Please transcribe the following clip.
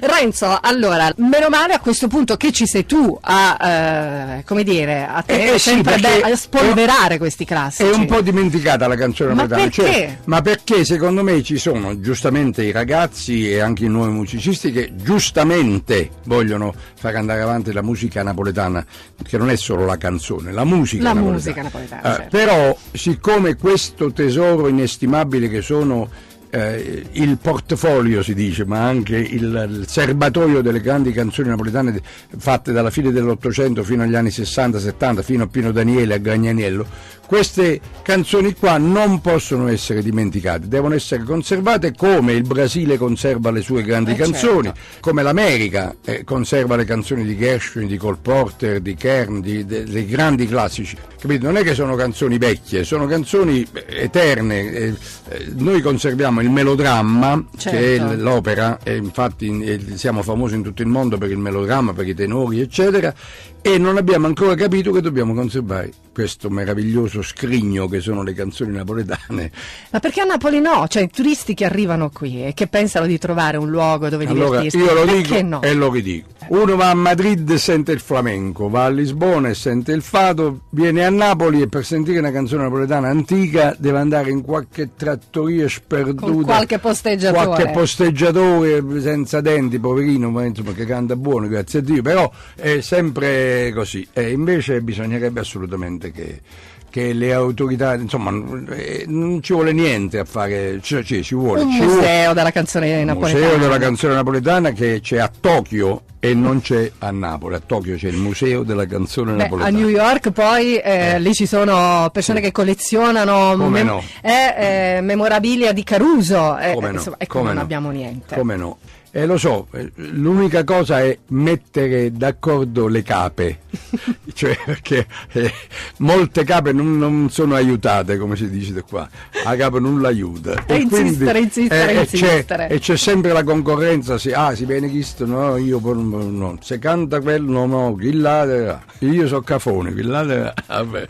Renzo, allora, meno male a questo punto che ci sei tu a, come dire, a tenere sempre a spolverare questi classici. È un po' dimenticata la canzone napoletana. Ma perché? Ma perché secondo me ci sono giustamente i ragazzi e anche i nuovi musicisti che giustamente vogliono far andare avanti la musica napoletana, che non è solo la canzone, la musica napoletana. Certo. Però, siccome questo tesoro inestimabile che sono il portfolio, si dice, ma anche il serbatoio delle grandi canzoni napoletane fatte dalla fine dell'Ottocento fino agli anni 60-70, fino a Pino Daniele, a Gagnaniello, queste canzoni qua non possono essere dimenticate, devono essere conservate come il Brasile conserva le sue grandi canzoni, certo. Come l'America conserva le canzoni di Gershwin, di Cole Porter, di Kern, dei grandi classici. Capito? Non è che sono canzoni vecchie, sono canzoni eterne. Noi conserviamo il melodramma, certo, che è l'opera, e infatti siamo famosi in tutto il mondo per il melodramma, per i tenori, eccetera, e non abbiamo ancora capito che dobbiamo conservare questo meraviglioso scrigno che sono le canzoni napoletane. Ma perché a Napoli no? Cioè i turisti che arrivano qui e che pensano di trovare un luogo dove divertirsi, io lo perché dico no? e lo ridico. Uno va a Madrid e sente il flamenco, va a Lisbona e sente il fado, viene a Napoli e per sentire una canzone napoletana antica deve andare in qualche trattoria sperduta, con qualche posteggiatore senza denti, poverino, ma insomma, che canta buono, grazie a Dio, però è sempre così. E invece bisognerebbe assolutamente che le autorità, insomma, non ci vuole niente a fare, cioè, ci vuole un museo della canzone napoletana. Museo della canzone napoletana che c'è a Tokyo e non c'è a Napoli. A Tokyo c'è il museo della canzone napoletana. A New York poi lì ci sono persone che collezionano memorabilia di Caruso, insomma, e qui non abbiamo niente. Come no? Lo so, l'unica cosa è mettere d'accordo le cape, cioè perché molte cape non sono aiutate, come si dice qua, la capa non l'aiuta. Insistere. E c'è sempre la concorrenza, si viene chiesto, no, io no, se canta quello, no, chi là, io so Cafone, chi là, vabbè.